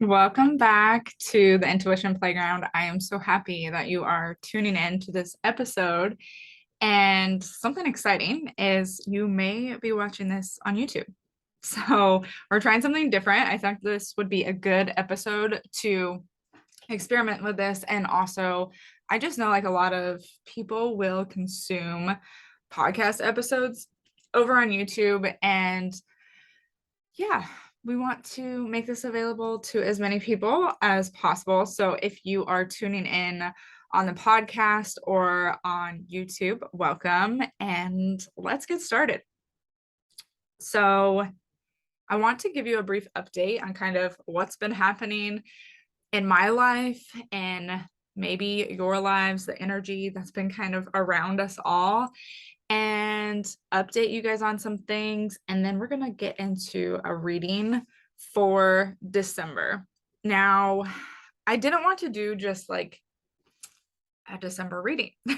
Welcome back to the Intuition Playground. I am so happy that you are tuning in to this episode. And something exciting is you may be watching this on YouTube. So we're trying something different. I thought this would be a good episode to experiment with this. And also, I just know like a lot of people will consume podcast episodes over on YouTube. And yeah, we want to make this available to as many people as possible. So if you are tuning in on the podcast or on YouTube, welcome and let's get started. So I want to give you a brief update on kind of what's been happening in my life and maybe your lives, the energy that's been kind of around us all, and update you guys on some things. And then we're going to get into a reading for December. Now, I didn't want to do just like a December reading. So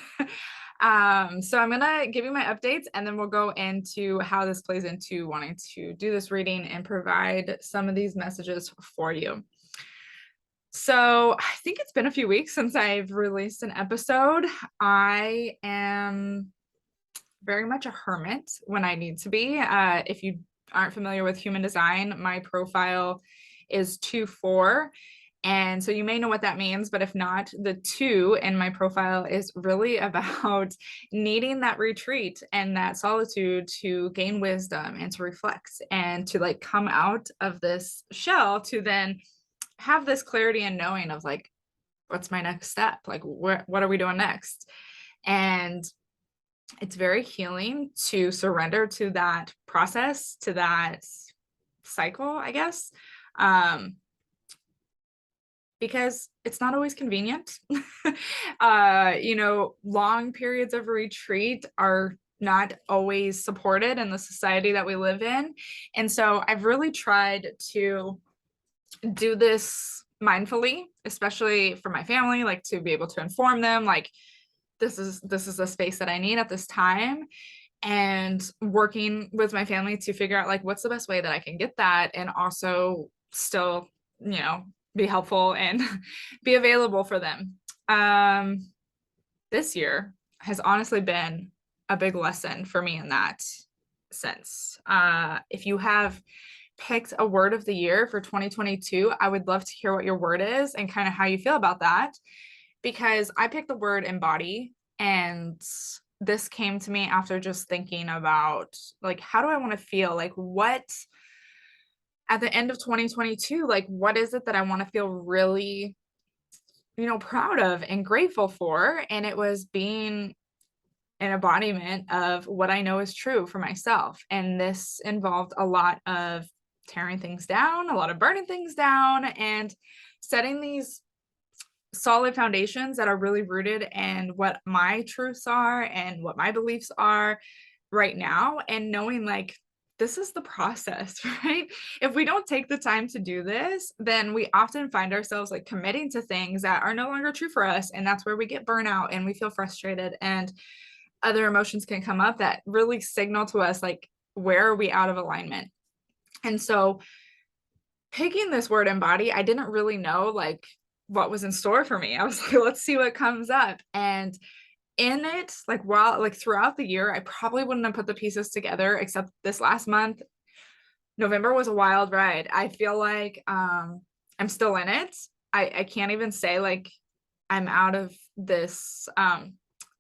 I'm going to give you my updates and then we'll go into how this plays into wanting to do this reading and provide some of these messages for you. So I think it's been a few weeks since I've released an episode. I am very much a hermit when I need to be. If you aren't familiar with human design, my profile is 2-4. And so you may know what that means, but if not, the 2 in my profile is really about needing that retreat and that solitude to gain wisdom and to reflect and to like come out of this shell to then have this clarity and knowing of like, what's my next step? Like, what are we doing next? And it's very healing to surrender to that process, to that cycle, I guess, because it's not always convenient. Long periods of retreat are not always supported in the society that we live in. And so I've really tried to do this mindfully, especially for my family, like to be able to inform them, like, this is a space that I need at this time, and working with my family to figure out like what's the best way that I can get that and also still, be helpful and be available for them. This year has honestly been a big lesson for me in that sense. If you have picked a word of the year for 2022, I would love to hear what your word is and kind of how you feel about that, because I picked the word embody, and this came to me after just thinking about like, how do I want to feel? Like, what at the end of 2022, like, what is it that I want to feel really, proud of and grateful for? And it was being an embodiment of what I know is true for myself. And this involved a lot of tearing things down, a lot of burning things down, and setting these solid foundations that are really rooted in what my truths are and what my beliefs are right now, and knowing like this is the process, right? If we don't take the time to do this, then we often find ourselves like committing to things that are no longer true for us, and that's where we get burnout and we feel frustrated, and other emotions can come up that really signal to us like, where are we out of alignment? And so picking this word embody, I didn't really know like what was in store for me. I was like, let's see what comes up. And in it, like throughout the year, I probably wouldn't have put the pieces together except this last month. November was a wild ride. I feel like I'm still in it. I can't even say like I'm out of this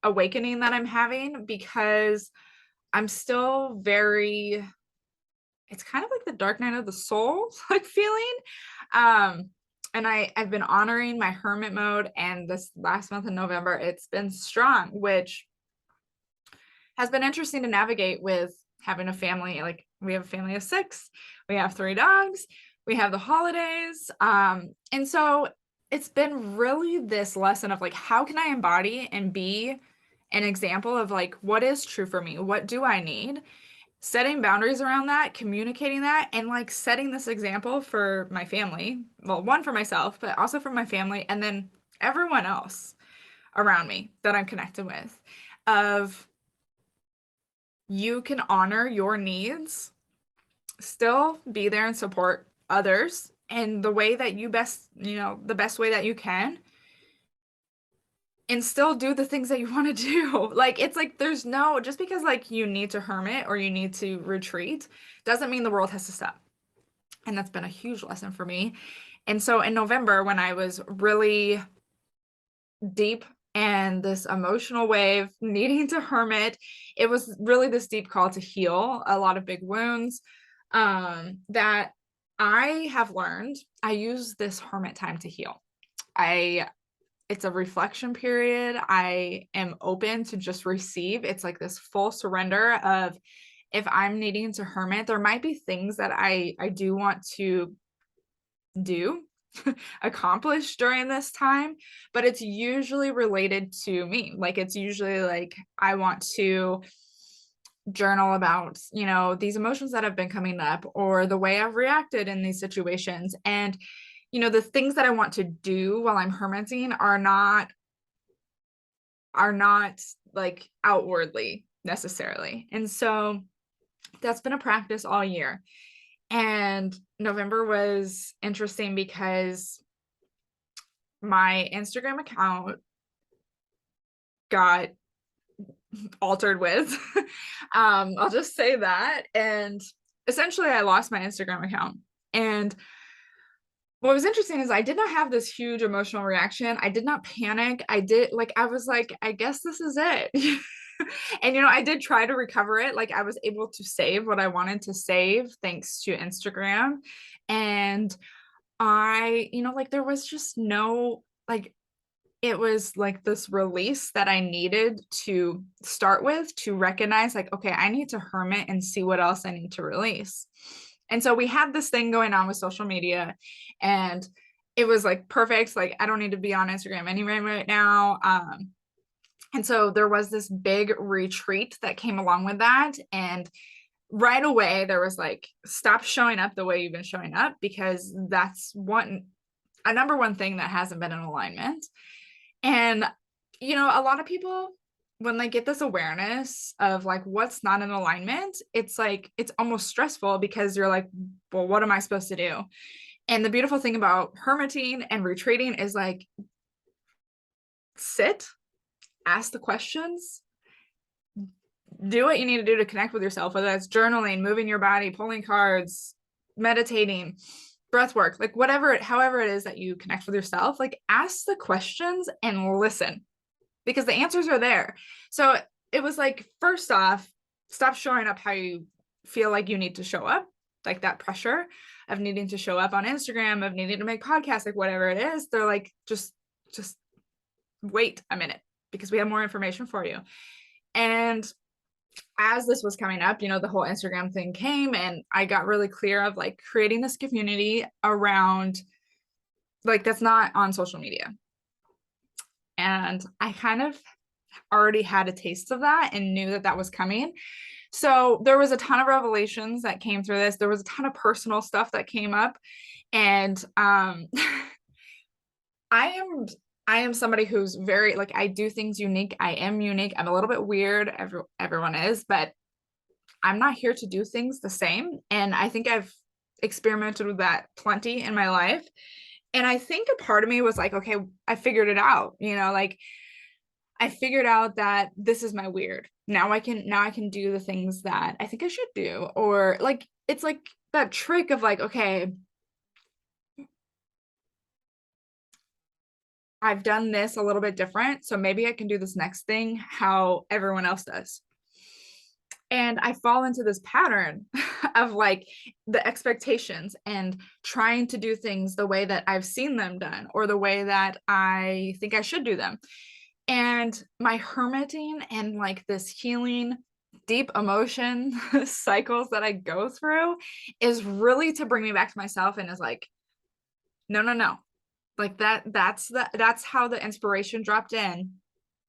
awakening that I'm having, because I'm still very, it's kind of like the dark night of the soul like feeling. And I've been honoring my hermit mode, and this last month in November, it's been strong, which has been interesting to navigate with having a family. Like, we have a family of 6, we have 3 dogs, we have the holidays. And so it's been really this lesson of like, how can I embody and be an example of like, what is true for me? What do I need? Setting boundaries around that, communicating that, and like setting this example for my family. Well, one for myself, but also for my family, and then everyone else around me that I'm connected with, of you can honor your needs, still be there and support others, and the way that you best, the best way that you can, and still do the things that you want to do. Like, it's like there's no, just because like you need to hermit or you need to retreat doesn't mean the world has to stop. And that's been a huge lesson for me. And so in November, when I was really deep and this emotional wave needing to hermit, it was really this deep call to heal a lot of big wounds, that I have learned. I use this hermit time to heal. It's a reflection period. I am open to just receive. It's like this full surrender of, if I'm needing to hermit, there might be things that I do want to do, accomplish during this time, but it's usually related to me. Like, it's usually like I want to journal about, these emotions that have been coming up or the way I've reacted in these situations. And, the things that I want to do while I'm hermiting are not like outwardly necessarily. And so that's been a practice all year. And November was interesting because my Instagram account got altered with. I'll just say that. And essentially, I lost my Instagram account. And what was interesting is I did not have this huge emotional reaction. I did not panic. I was like, I guess this is it. And, I did try to recover it. Like, I was able to save what I wanted to save thanks to Instagram. And like, there was just no, like, it was like this release that I needed to start with, to recognize, like, okay, I need to hermit and see what else I need to release. And so we had this thing going on with social media, and it was like perfect. Like, I don't need to be on Instagram anyway right now. And so there was this big retreat that came along with that. And right away there was like, stop showing up the way you've been showing up, because that's a number one thing that hasn't been in alignment. And, a lot of people, when they get this awareness of like what's not in alignment, it's like, it's almost stressful, because you're like, well, what am I supposed to do? And the beautiful thing about hermiting and retreating is like, sit, ask the questions, do what you need to do to connect with yourself, whether that's journaling, moving your body, pulling cards, meditating, breath work, like however it is that you connect with yourself, like, ask the questions and listen, because the answers are there. So it was like, first off, stop showing up how you feel like you need to show up, like that pressure of needing to show up on Instagram, of needing to make podcasts, like whatever it is. They're like, just wait a minute, because we have more information for you. And as this was coming up, the whole Instagram thing came, and I got really clear of like creating this community around, like, that's not on social media. And I kind of already had a taste of that and knew that that was coming. So there was a ton of revelations that came through this. There was a ton of personal stuff that came up. And I am somebody who's very, like, I do things unique. I am unique. I'm a little bit weird. Everyone is, but I'm not here to do things the same. And I think I've experimented with that plenty in my life. And I think a part of me was like, okay, I figured it out, like, I figured out that this is my weird. Now I can do the things that I think I should do. Or like, it's like that trick of like, okay, I've done this a little bit different, so maybe I can do this next thing how everyone else does. And I fall into this pattern of like the expectations and trying to do things the way that I've seen them done, or the way that I think I should do them. And my hermiting and like this healing, deep emotion cycles that I go through is really to bring me back to myself, and is like, no. Like that's how the inspiration dropped in,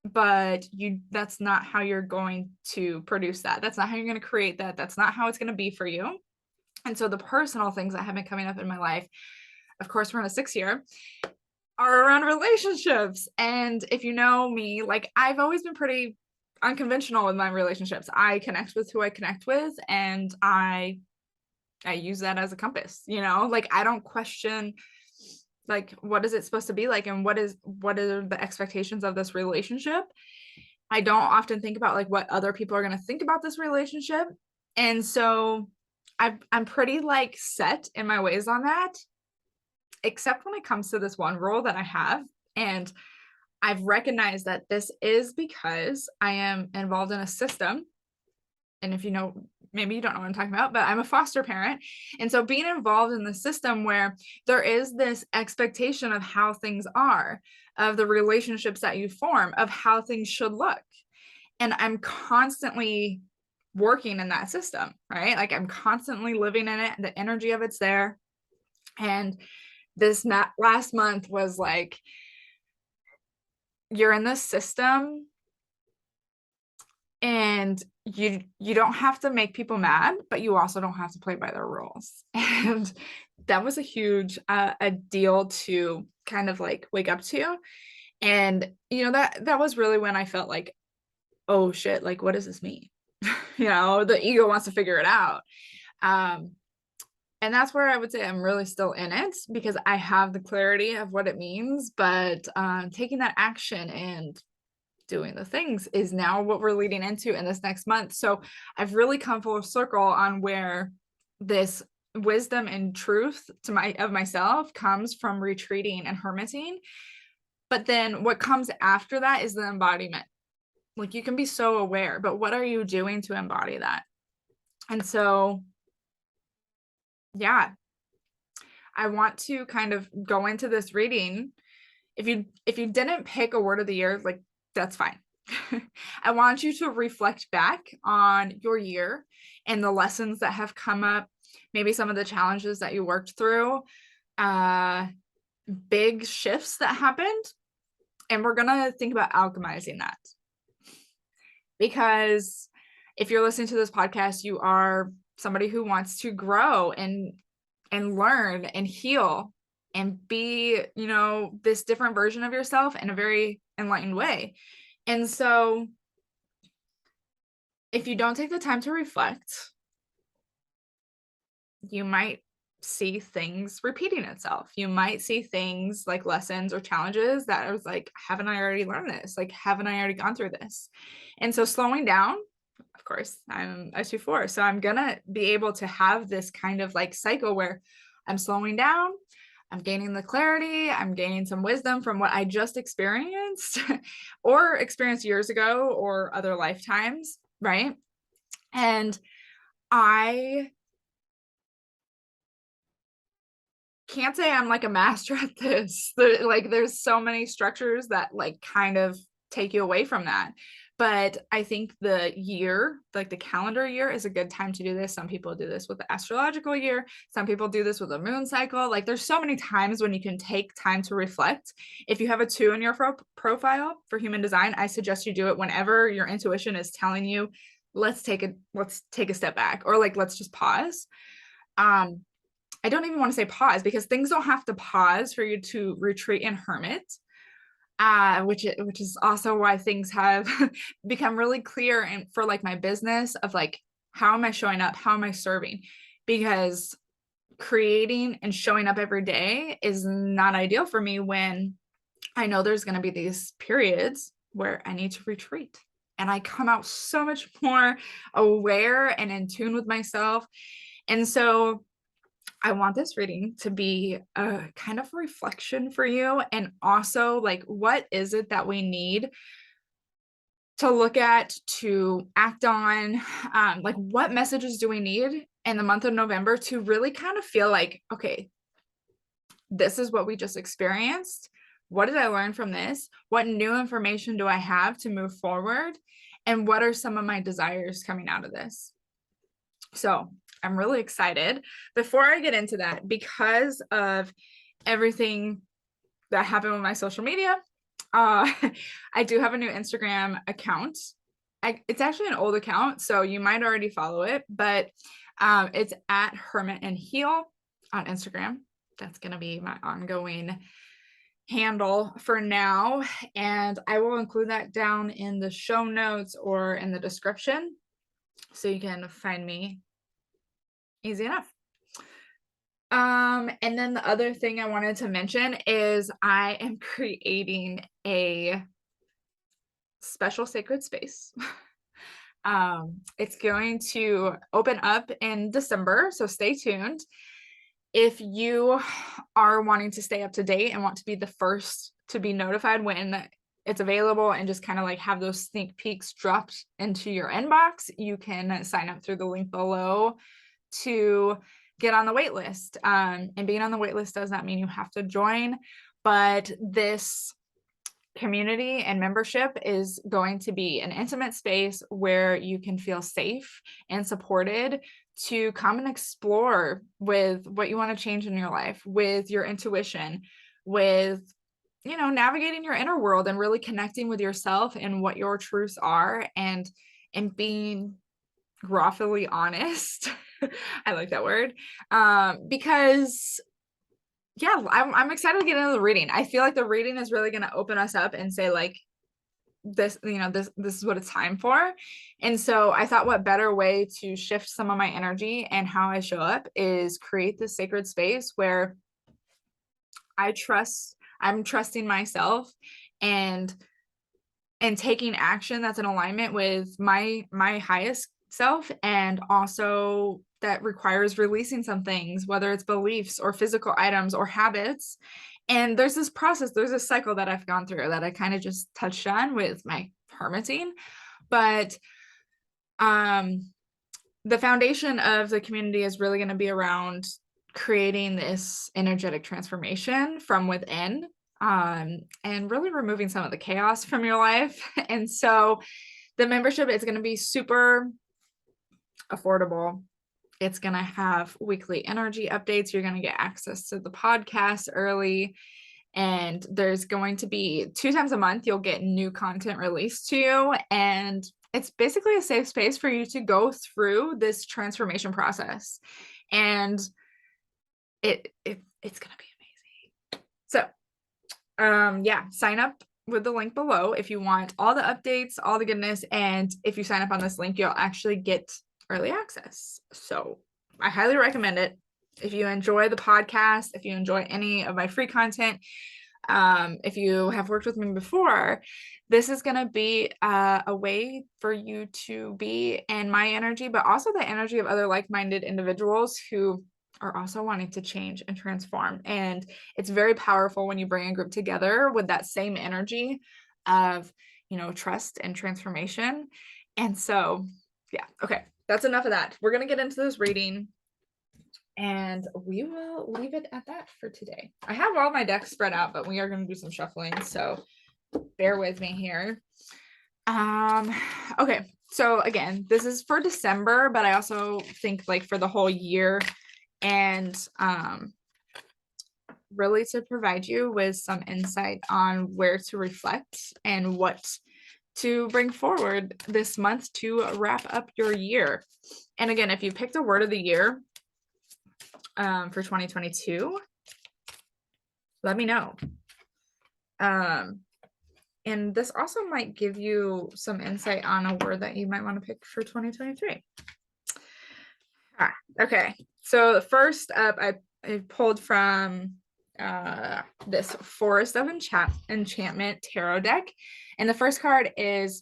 but that's not how you're going to produce that. That's not how you're going to create that. That's not how it's going to be for you. And so the personal things that have been coming up in my life, of course, we're in a 6th year, are around relationships. And if you know me, like, I've always been pretty unconventional with my relationships. I connect with who I connect with, and I I use that as a compass, like I don't question like what is it supposed to be like and what are the expectations of this relationship. I don't often think about like what other people are going to think about this relationship. And so I'm pretty like set in my ways on that, except when it comes to this one rule that I have. And I've recognized that this is because I am involved in a system. And if you know, maybe you don't know what I'm talking about, but I'm a foster parent. And so being involved in the system where there is this expectation of how things are, of the relationships that you form, of how things should look. And I'm constantly working in that system, right? Like I'm constantly living in it. The energy of it's there. And this last month was like, you're in this system and you don't have to make people mad, but you also don't have to play by their rules. And that was a huge a deal to kind of like wake up to. And that was really when I felt like, oh shit, like what does this mean? The ego wants to figure it out. And that's where I would say I'm really still in it, because I have the clarity of what it means, but taking that action and doing the things is now what we're leading into in this next month. So I've really come full circle on where this wisdom and truth of myself comes from retreating and hermiting. But then what comes after that is the embodiment. Like you can be so aware, but what are you doing to embody that? And so, yeah, I want to kind of go into this reading. If you didn't pick a word of the year, like that's fine. I want you to reflect back on your year and the lessons that have come up, maybe some of the challenges that you worked through, big shifts that happened. And we're gonna think about alchemizing that. Because if you're listening to this podcast, you are somebody who wants to grow and learn and heal and be, this different version of yourself in a very enlightened way. And so if you don't take the time to reflect, you might see things repeating itself. You might see things like lessons or challenges that I was like, haven't I already learned this? Like, haven't I already gone through this? And so slowing down, of course, I'm a 2/4. So I'm gonna be able to have this kind of like cycle where I'm slowing down, I'm gaining the clarity, I'm gaining some wisdom from what I just experienced or experienced years ago or other lifetimes, right? And I can't say I'm like a master at this. There's so many structures that like kind of take you away from that. But I think the year, like the calendar year, is a good time to do this. Some people do this with the astrological year. Some people do this with a moon cycle. Like there's so many times when you can take time to reflect. If you have a 2 in your profile for human design, I suggest you do it whenever your intuition is telling you, let's take a step back, or like, let's just pause. I don't even want to say pause, because things don't have to pause for you to retreat and hermit. Which is also why things have become really clear and for like my business of like, how am I showing up? How am I serving? Because creating and showing up every day is not ideal for me when I know there's going to be these periods where I need to retreat. And I come out so much more aware and in tune with myself. And so I want this reading to be a kind of reflection for you. And also, like, what is it that we need to look at, to act on? Like, what messages do we need in the month of November to really kind of feel like, okay, this is what we just experienced. What did I learn from this? What new information do I have to move forward? And what are some of my desires coming out of this? So I'm really excited. Before I get into that, because of everything that happened with my social media, I do have a new Instagram account. It's actually an old account, so you might already follow it, but it's at Hermit and Heal on Instagram. That's going to be my ongoing handle for now. And I will include that down in the show notes or in the description, so you can find me easy enough. And then the other thing I wanted to mention is I am creating a special sacred space. It's going to open up in December, so stay tuned. If you are wanting to stay up to date and want to be the first to be notified when it's available and just kind of like have those sneak peeks dropped into your inbox, you can sign up through the link below to get on the wait list. And being on the wait list does not mean you have to join, but this community and membership is going to be an intimate space where you can feel safe and supported to come and explore with what you want to change in your life, with your intuition, with navigating your inner world and really connecting with yourself and what your truths are, and being rawfully honest. I like that word. Because yeah, I'm excited to get into the reading. I feel like the reading is really going to open us up and say like, this is what it's time for. And so I thought, what better way to shift some of my energy and how I show up is create this sacred space where I'm trusting myself and taking action that's in alignment with my highest self, and also that requires releasing some things, whether it's beliefs or physical items or habits. And there's this process, there's a cycle that I've gone through that I kind of just touched on with my hermiting. But the foundation of the community is really going to be around creating this energetic transformation from within, and really removing some of the chaos from your life. And so the membership is going to be super affordable. It's going to have weekly energy updates. You're going to get access to the podcast early. And there's going to be 2 times a month, you'll get new content released to you. And it's basically a safe space for you to go through this transformation process. And it's going to be amazing. So yeah, sign up with the link below if you want all the updates, all the goodness. And if you sign up on this link, you'll actually get early access. So I highly recommend it. If you enjoy the podcast, if you enjoy any of my free content, if you have worked with me before, this is going to be a way for you to be in my energy, but also the energy of other like-minded individuals who are also wanting to change and transform. And it's very powerful when you bring a group together with that same energy of, trust and transformation. And so, yeah, okay, that's enough of that. We're going to get into this reading, and we will leave it at that for today. I have all my decks spread out, but we are going to do some shuffling, so bear with me here. Okay, so again, this is for December, but I also think like for the whole year, and really to provide you with some insight on where to reflect and what to bring forward this month to wrap up your year. And again, if you picked a word of the year for 2022, let me know. And this also might give you some insight on a word that you might want to pick for 2023. Okay, so the first up, I pulled from this Forest of Enchantment tarot deck, and the first card is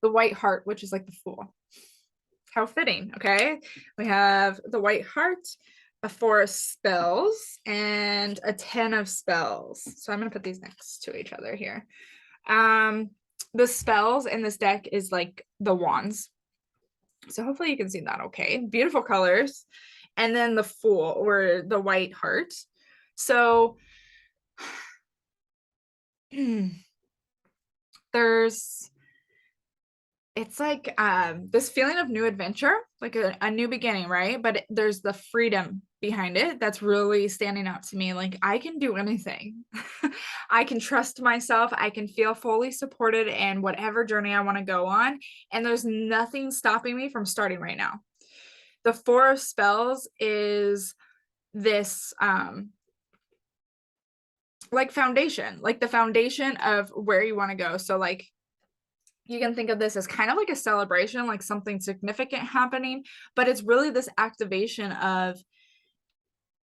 the White Heart, which is like the Fool. How fitting. Okay, we have the White Heart, a 4 of spells, and a 10 of spells. So I'm going to put these next to each other here. The spells in this deck is like the wands. So hopefully you can see that okay. Beautiful colors. And then the Fool, or the White Heart. So it's like this feeling of new adventure, like a new beginning, right? But there's the freedom behind it that's really standing out to me. Like, I can do anything. I can trust myself. I can feel fully supported in whatever journey I want to go on. And there's nothing stopping me from starting right now. The 4 of spells is this like foundation, like the foundation of where you want to go. So like, you can think of this as kind of like a celebration, like something significant happening, but it's really this activation of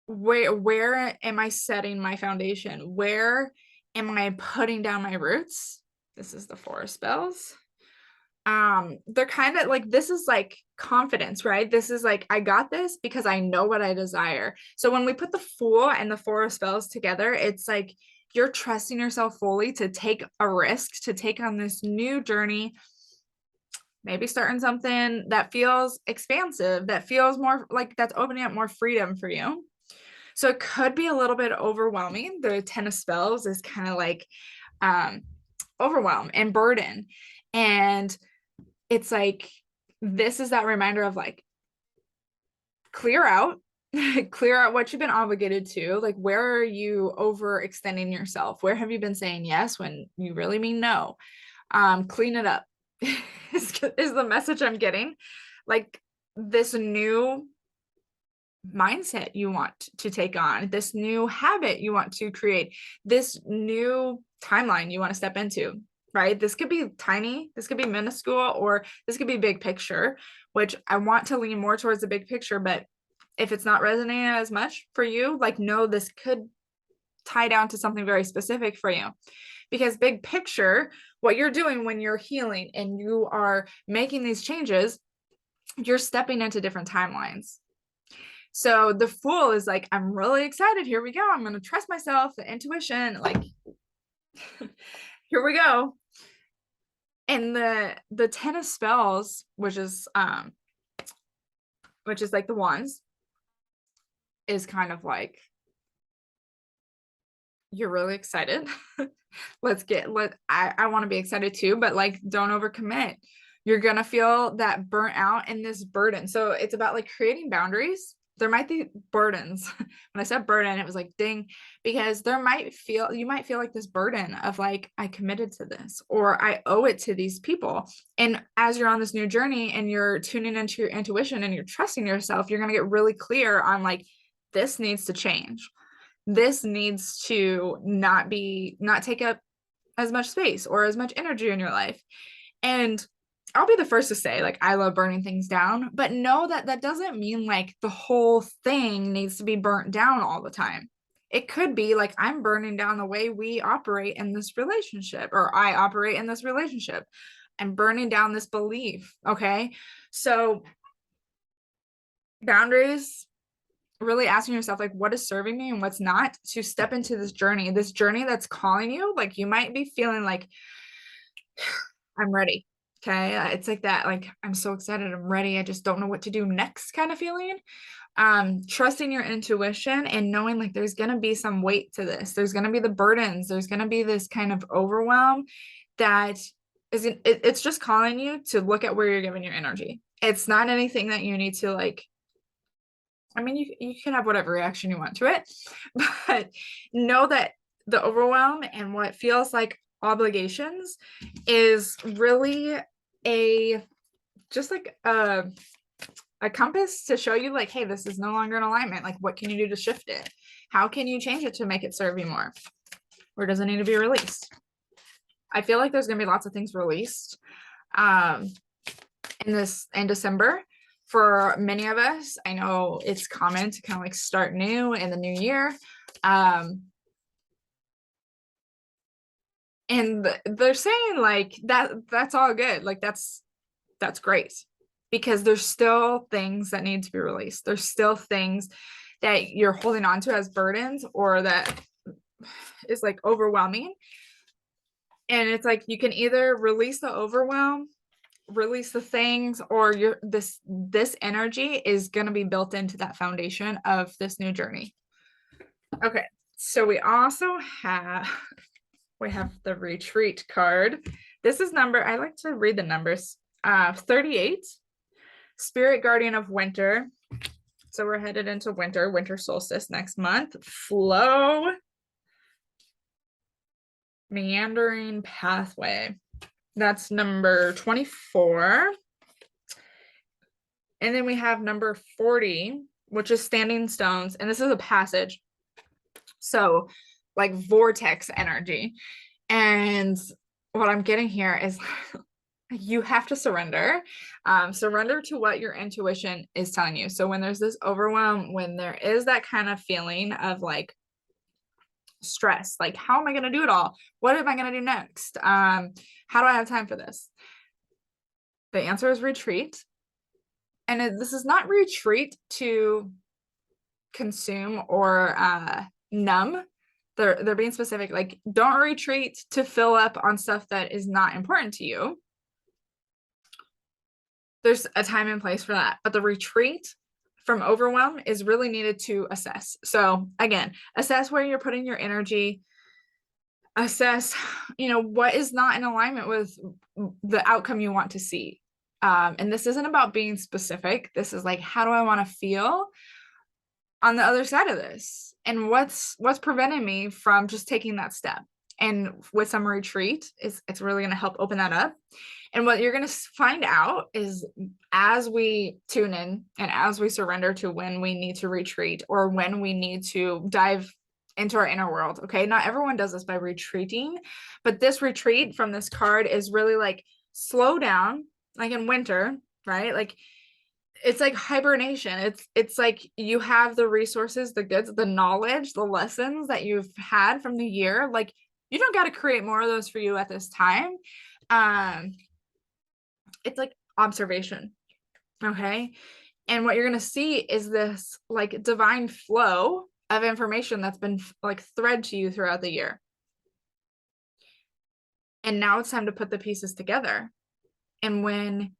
where am I setting my foundation? Where am I putting down my roots? This is the Four of Spells. They're kind of like, this is like confidence, right? This is like, I got this because I know what I desire. So when we put the Fool and the Four of Spells together, it's like you're trusting yourself fully to take a risk, to take on this new journey, maybe starting something that feels expansive, that feels more like that's opening up more freedom for you. So it could be a little bit overwhelming. The Ten of Spells is kind of like overwhelm and burden. And it's like, this is that reminder of like, clear out, clear out what you've been obligated to. Like, where are you overextending yourself? Where have you been saying yes when you really mean no? Clean it up is the message I'm getting. Like, this new mindset you want to take on, this new habit you want to create, this new timeline you want to step into, right? This could be tiny, this could be minuscule, or this could be big picture, which I want to lean more towards the big picture. But if it's not resonating as much for you, like, no, this could tie down to something very specific for you. Because big picture, what you're doing when you're healing and you are making these changes, you're stepping into different timelines. So the Fool is like, I'm really excited. Here we go. I'm going to trust myself, the intuition, like, here we go. And the Ten of Spells, which is like the Wands, is kind of like, you're really excited. I want to be excited too, but like, don't overcommit. You're going to feel that burnt out and this burden. So it's about like creating boundaries. There might be burdens. When I said burden, it was like, ding, because you might feel like this burden of like, I committed to this, or I owe it to these people. And as you're on this new journey and you're tuning into your intuition and you're trusting yourself, you're going to get really clear on like, this needs to change. This needs to not take up as much space or as much energy in your life. And I'll be the first to say, like, I love burning things down, but know that that doesn't mean like the whole thing needs to be burnt down all the time. It could be like, I'm burning down the way we operate in this relationship, or I operate in this relationship. I'm burning down this belief. Okay. So boundaries, really asking yourself, like, what is serving me and what's not, to step into this journey that's calling you. Like, you might be feeling like, I'm ready. Okay. It's like that, like, I'm so excited, I'm ready, I just don't know what to do next kind of feeling. Trusting your intuition and knowing like there's going to be some weight to this. There's going to be the burdens. There's going to be this kind of overwhelm that it's just calling you to look at where you're giving your energy. It's not anything that you need to like, I mean, you can have whatever reaction you want to it, but know that the overwhelm and what feels like obligations is really just like a compass to show you like, hey, this is no longer in alignment. Like, what can you do to shift it? How can you change it to make it serve you more? Or does it need to be released? I feel like there's going to be lots of things released in December. For many of us, I know it's common to kind of like start new in the new year. And they're saying like that's all good. Like, that's great, because there's still things that need to be released. There's still things that you're holding on to as burdens, or that is like overwhelming. And it's like, you can either release the overwhelm, release the things, or this energy is going to be built into that foundation of this new journey. Okay. So we also have the retreat card. This is I like to read the numbers. 38, Spirit Guardian of Winter. So we're headed into winter solstice next month. Flow, meandering pathway. That's number 24. And then we have number 40, which is standing stones. And this is a passage. So like vortex energy. And what I'm getting here is You have to surrender. Surrender to what your intuition is telling you. So when there's this overwhelm, when there is that kind of feeling of like stress, like how am I going to do it all? What am I going to do next? How do I have time for this? The answer is retreat. And this is not retreat to consume or numb. They're being specific. Like, don't retreat to fill up on stuff that is not important to you. There's a time and place for that. But the retreat from overwhelm is really needed to assess. So again, assess where you're putting your energy, assess, what is not in alignment with the outcome you want to see. And this isn't about being specific. This is like, how do I want to feel on the other side of this? And what's preventing me from just taking that step? And with some retreat, it's really going to help open that up. And what you're going to find out is as we tune in and as we surrender to when we need to retreat or when we need to dive into our inner world. Okay. Not everyone does this by retreating, but this retreat from this card is really like slow down, like in winter, right? Like it's like hibernation. It's like you have the resources, the goods, the knowledge, the lessons that you've had from the year. Like you don't got to create more of those for you at this time. It's like observation. Okay. And what you're going to see is this like divine flow of information that's been like thread to you throughout the year. And now it's time to put the pieces together. And when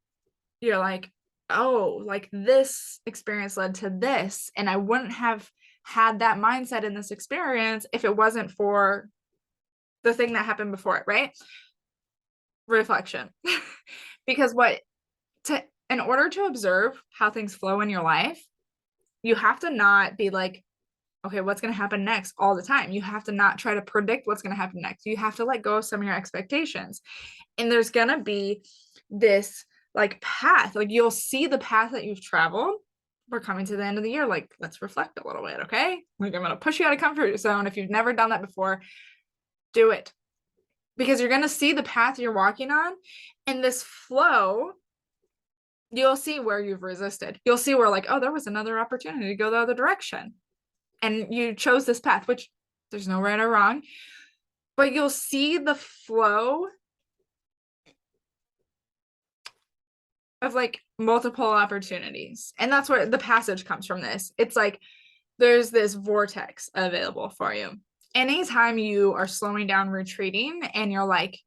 you're like, oh, like this experience led to this, and I wouldn't have had that mindset in this experience if it wasn't for the thing that happened before it, right? Reflection. Because in order to observe how things flow in your life, you have to not be like, okay, what's going to happen next all the time. You have to not try to predict what's going to happen next. You have to let go of some of your expectations. And there's going to be this like path, like you'll see the path that you've traveled. We're coming to the end of the year. Like, let's reflect a little bit. Okay. Like I'm going to push you out of comfort zone. If you've never done that before, do it, because you're going to see the path you're walking on, and this flow, you'll see where you've resisted. You'll see where like, oh, there was another opportunity to go the other direction. And you chose this path, which there's no right or wrong, but you'll see the flow of like multiple opportunities. And that's where the passage comes from this. It's like there's this vortex available for you. Anytime you are slowing down, retreating, and you're like,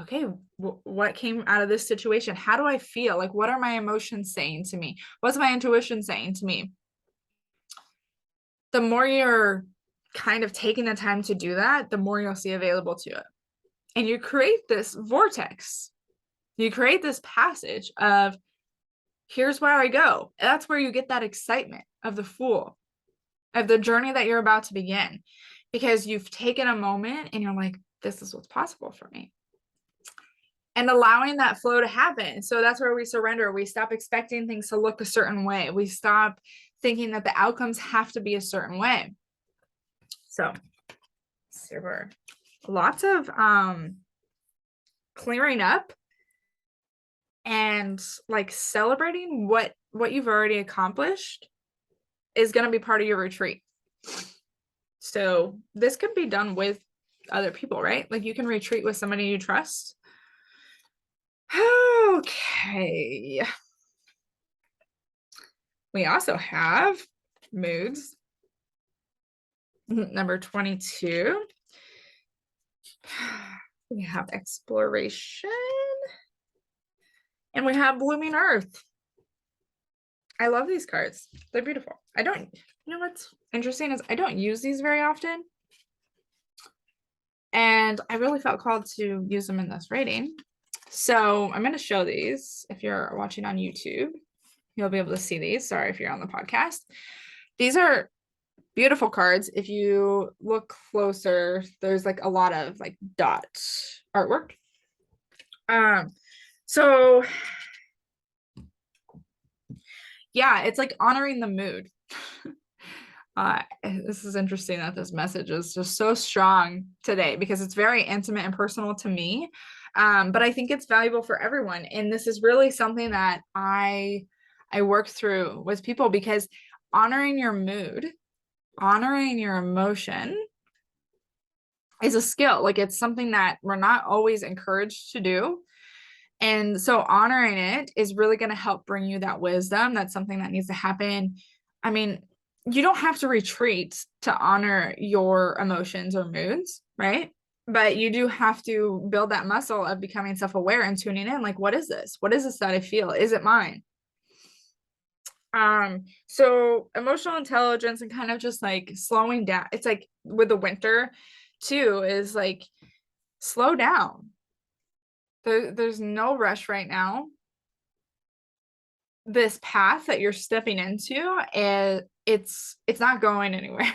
okay, what came out of this situation? How do I feel? Like, what are my emotions saying to me? What's my intuition saying to me? The more you're kind of taking the time to do that, the more you'll see available to it. And you create this vortex. You create this passage of, here's where I go. That's where you get that excitement of the Fool, of the journey that you're about to begin, because you've taken a moment and you're like, this is what's possible for me. And allowing that flow to happen. So that's where we surrender. We stop expecting things to look a certain way. We stop thinking that the outcomes have to be a certain way. So super. Lots of clearing up and like celebrating what you've already accomplished is going to be part of your retreat. So this could be done with other people, right? Like you can retreat with somebody you trust. Okay. We also have moods. Number 22. We have exploration. And we have blooming earth. I love these cards. They're beautiful. What's interesting is I don't use these very often. And I really felt called to use them in this reading. So I'm going to show these. If you're watching on YouTube, you'll be able to see these. Sorry if you're on the podcast. These are beautiful cards. If you look closer, there's like a lot of like dot artwork. So yeah, it's like honoring the mood. This is interesting that this message is just so strong today because it's very intimate and personal to me. But I think it's valuable for everyone. And this is really something that I work through with people, because honoring your mood, honoring your emotion is a skill. Like, it's something that we're not always encouraged to do. And so honoring it is really going to help bring you that wisdom. That's something that needs to happen. I mean, you don't have to retreat to honor your emotions or moods, right? But you do have to build that muscle of becoming self-aware and tuning in. Like, what is this? What is this that I feel? Is it mine? So emotional intelligence and kind of just like slowing down. It's like with the winter too, is like slow down. There's no rush right now. This path that you're stepping into, is it's not going anywhere.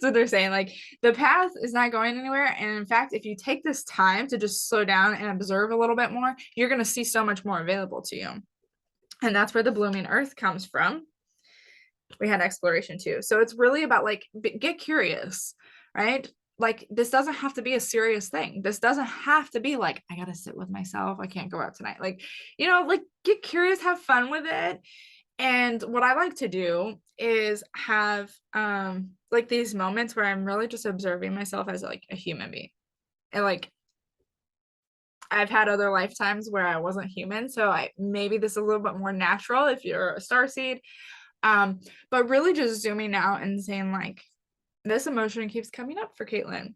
So they're saying, like, the path is not going anywhere. And in fact, if you take this time to just slow down and observe a little bit more, you're going to see so much more available to you. And that's where the blooming earth comes from. We had exploration too. So it's really about like, get curious, right? Like, this doesn't have to be a serious thing. This doesn't have to be like, I gotta sit with myself, I can't go out tonight. Like, like, get curious, have fun with it. And what I like to do is have like these moments where I'm really just observing myself as like a human being. And like, I've had other lifetimes where I wasn't human, so maybe this is a little bit more natural if you're a starseed. But really just zooming out and saying, like, this emotion keeps coming up for Caitlin.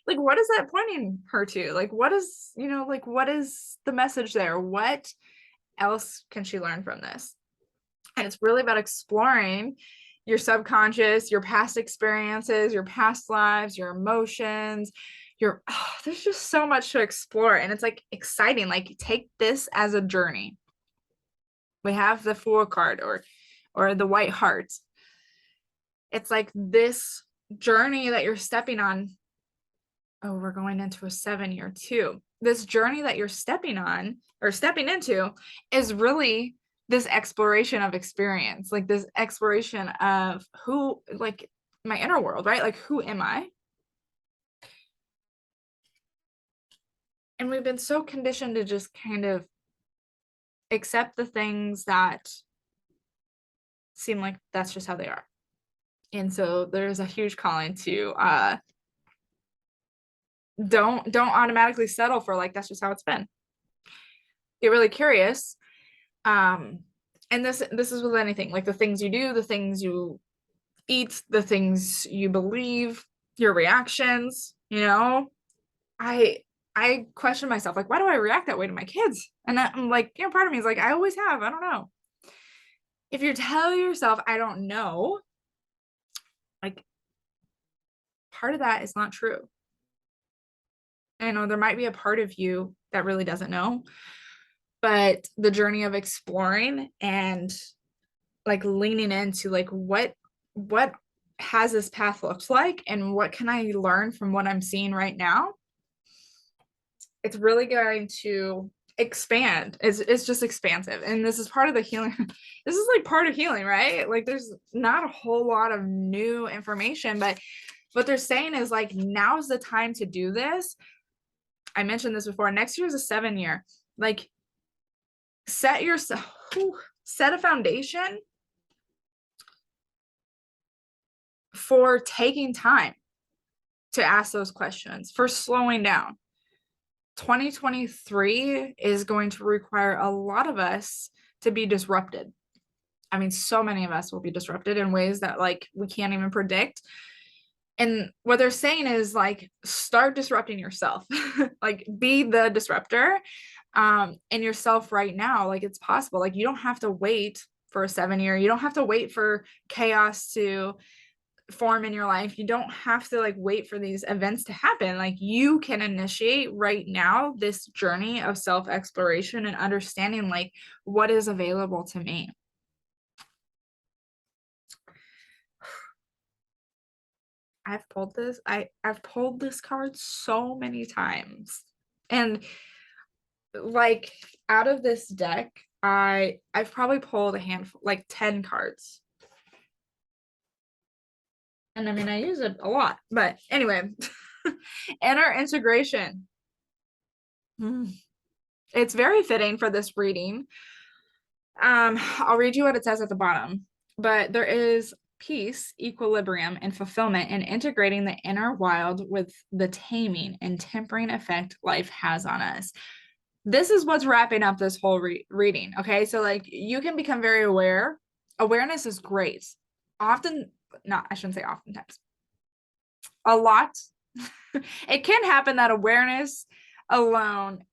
Like, what is that pointing her to? Like, what is, like, what is the message there? What else can she learn from this? And it's really about exploring your subconscious, your past experiences, your past lives, your emotions, there's just so much to explore. And it's like exciting. Like, take this as a journey. We have the Fool card, or the White Heart. It's like this journey that you're stepping on. Oh, we're going into a 7-year too. This journey that you're stepping on or stepping into is really this exploration of experience, like this exploration of who, like, my inner world, right? Like, who am I? And we've been so conditioned to just kind of accept the things that seem like that's just how they are. And so there's a huge calling to don't automatically settle for, like, that's just how it's been. Get really curious. And this is with anything, like the things you do, the things you eat, the things you believe, your reactions. I question myself, like, why do I react that way to my kids? And I'm like, part of me is like, I always have. I don't know. If you tell yourself, I don't know, like, part of that is not true. I know there might be a part of you that really doesn't know, but the journey of exploring and like leaning into, like, what has this path looked like, and what can I learn from what I'm seeing right now, it's really going to expand. It's just expansive. And this is part of the healing. This is like part of healing, right? Like, there's not a whole lot of new information, but what they're saying is, like, now's the time to do this. I mentioned this before. Next year is a 7-year. Like, set a foundation for taking time to ask those questions, for slowing down. 2023 is going to require a lot of us to be disrupted. I mean, so many of us will be disrupted in ways that, like, we can't even predict. And what they're saying is, like, start disrupting yourself. Like, be the disruptor in yourself right now. Like, it's possible. Like, you don't have to wait for a 7-year. You don't have to wait for chaos to form in your life. You don't have to, like, wait for these events to happen. Like, you can initiate right now this journey of self-exploration and understanding, like, what is available to me. I've pulled this card so many times, and, like, out of this deck, I've probably pulled a handful, like 10 cards. And I mean, I use it a lot, but anyway. Inner integration. Mm. It's very fitting for this reading. I'll read you what it says at the bottom. But there is peace, equilibrium, and fulfillment in integrating the inner wild with the taming and tempering effect life has on us. This is what's wrapping up this whole reading. Okay. So, like, you can become very aware. Awareness is great. Often, not, I shouldn't say oftentimes, a lot. It can happen that awareness alone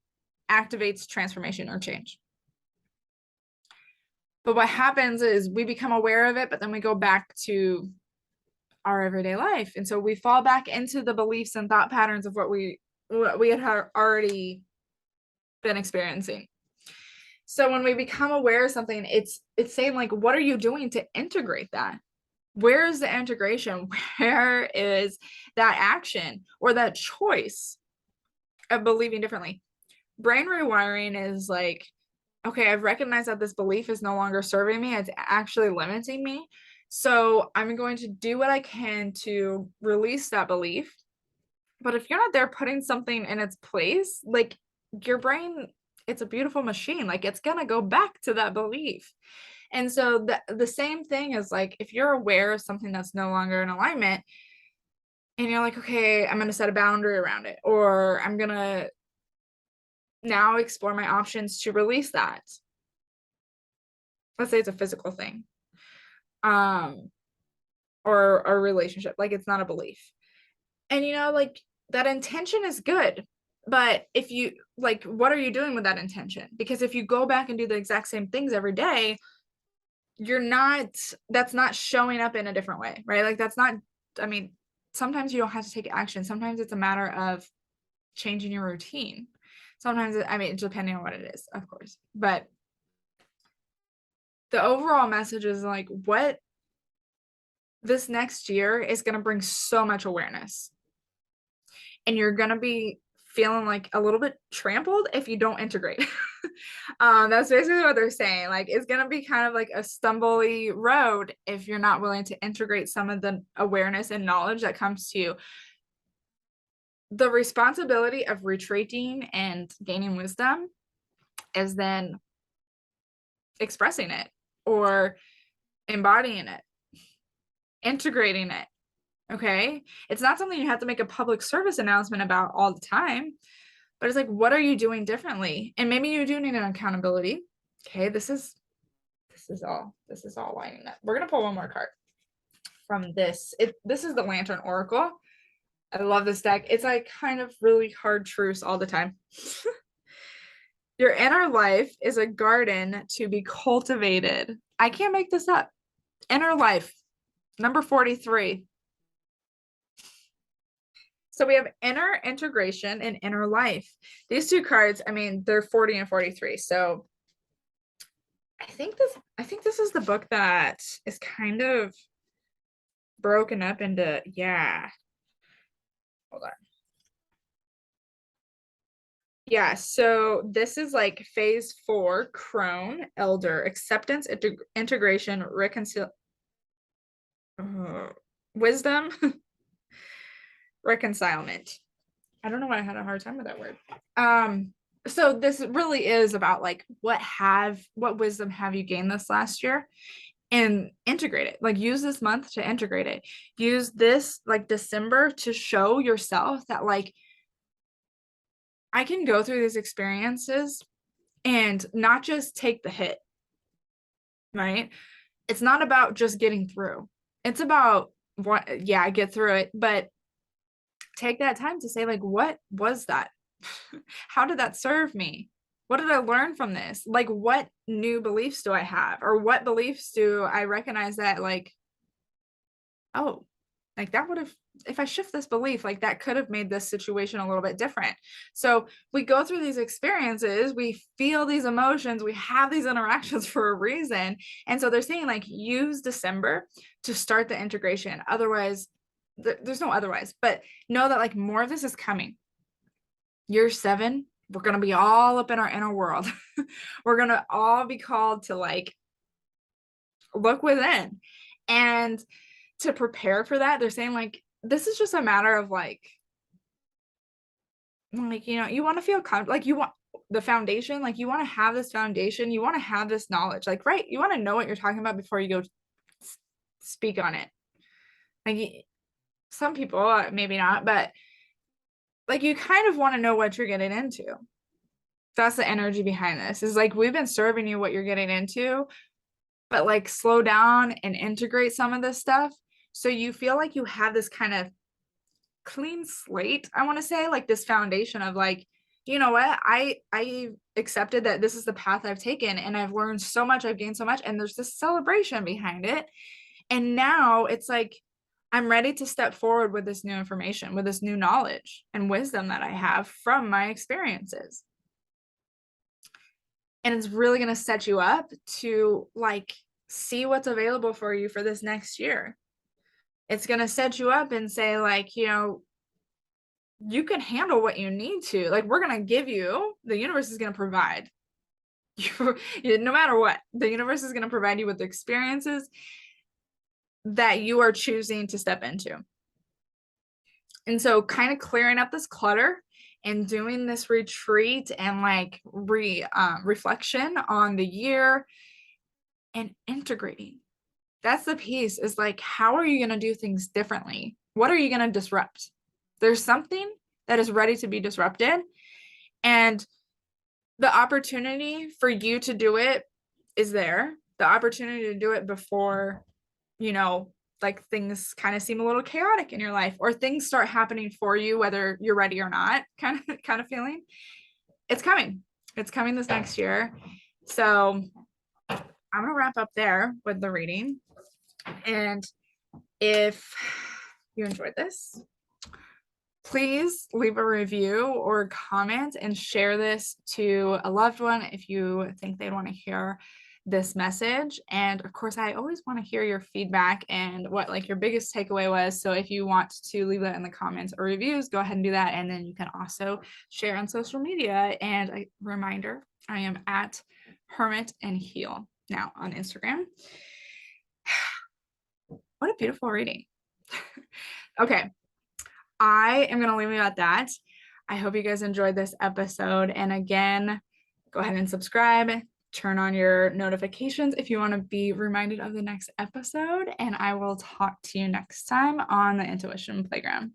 activates transformation or change. But what happens is we become aware of it, but then we go back to our everyday life. And so we fall back into the beliefs and thought patterns of what we had already been experiencing. So when we become aware of something, it's saying, like, what are you doing to integrate that? Where is the integration? Where is that action or that choice of believing differently? Brain rewiring is like, okay, I've recognized that this belief is no longer serving me. It's actually limiting me. So I'm going to do what I can to release that belief. But if you're not there putting something in its place, like, your brain, it's a beautiful machine. Like, it's going to go back to that belief. And so the same thing is, like, if you're aware of something that's no longer in alignment and you're like, okay, I'm going to set a boundary around it, or I'm going to now explore my options to release that. Let's say it's a physical thing, or a relationship, like, it's not a belief. And like, that intention is good, but if you, like, what are you doing with that intention? Because if you go back and do the exact same things every day, that's not showing up in a different way, right? Like, that's not, I mean, sometimes you don't have to take action. Sometimes it's a matter of changing your routine. Sometimes, I mean, depending on what it is, of course. But the overall message is, like, what this next year is going to bring so much awareness. And you're going to be feeling like a little bit trampled if you don't integrate. That's basically what they're saying. Like, it's going to be kind of like a stumbly road if you're not willing to integrate some of the awareness and knowledge that comes to you. The responsibility of retreating and gaining wisdom is then expressing it or embodying it, integrating it. Okay. It's not something you have to make a public service announcement about all the time, but it's like, what are you doing differently? And maybe you do need an accountability. Okay. This is all lining up. We're going to pull one more card from this. This is the Lantern Oracle. I love this deck. It's like kind of really hard truths all the time. Your inner life is a garden to be cultivated. I can't make this up. Inner life, number 43. So we have inner integration and inner life. These two cards, I mean, they're 40 and 43. So I think this is the book that is kind of broken up into, yeah. Hold on. Yeah, so this is like phase 4, crone, elder, acceptance, integration, wisdom, reconcilement. I don't know why I had a hard time with that word. So this really is about, like, what wisdom have you gained this last year, and integrate it. Like, use this month to integrate it. Use this, like, December to show yourself that, like, I can go through these experiences and not just take the hit, right? It's not about just getting through. It's about get through it, but take that time to say, like, what was that? How did that serve me? What did I learn from this? Like, what new beliefs do I have? Or what beliefs do I recognize that, like, oh, like, that would have, if I shift this belief, like, that could have made this situation a little bit different. So we go through these experiences, we feel these emotions, we have these interactions for a reason. And so they're saying, like, use December to start the integration. Otherwise, there's no otherwise, but know that, like, more of this is coming. Year 7, we're going to be all up in our inner world. We're going to all be called to, like, look within. And to prepare for that, they're saying, like, this is just a matter of, like, Like, you want to feel comfortable, like you want the foundation, like you want to have this foundation, you want to have this knowledge, like, right, you want to know what you're talking about before you go speak on it. Like some people, maybe not, but like you kind of want to know what you're getting into. That's the energy behind this, is like we've been serving you what you're getting into, but like slow down and integrate some of this stuff so you feel like you have this kind of clean slate. I want to say like this foundation of like, you know what, I accepted that this is the path I've taken, and I've learned so much, I've gained so much, and there's this celebration behind it. And now it's like I'm ready to step forward with this new information, with this new knowledge and wisdom that I have from my experiences. And it's really going to set you up to like see what's available for you for this next year. It's going to set you up and say like, you can handle what you need to. Like, we're going to give you, the universe is going to provide you, no matter what, the universe is going to provide you with the experiences that you are choosing to step into. And so kind of clearing up this clutter and doing this retreat and like reflection on the year and integrating. That's the piece, is like, how are you going to do things differently? What are you going to disrupt? There's something that is ready to be disrupted. And the opportunity for you to do it is there. The opportunity to do it before, like things kind of seem a little chaotic in your life, or things start happening for you, whether you're ready or not, kind of feeling. It's coming. It's coming this next year. So I'm going to wrap up there with the reading. And if you enjoyed this, please leave a review or comment and share this to a loved one if you think they'd want to hear this message. And of course, I always want to hear your feedback and what like your biggest takeaway was. So if you want to leave that in the comments or reviews, go ahead and do that. And then you can also share on social media. And a reminder, I am at Hermit and Heal now on Instagram. What a beautiful reading. Okay. I am going to leave you at that. I hope you guys enjoyed this episode. And again, go ahead and subscribe, turn on your notifications if you want to be reminded of the next episode. And I will talk to you next time on the Intuition Playground.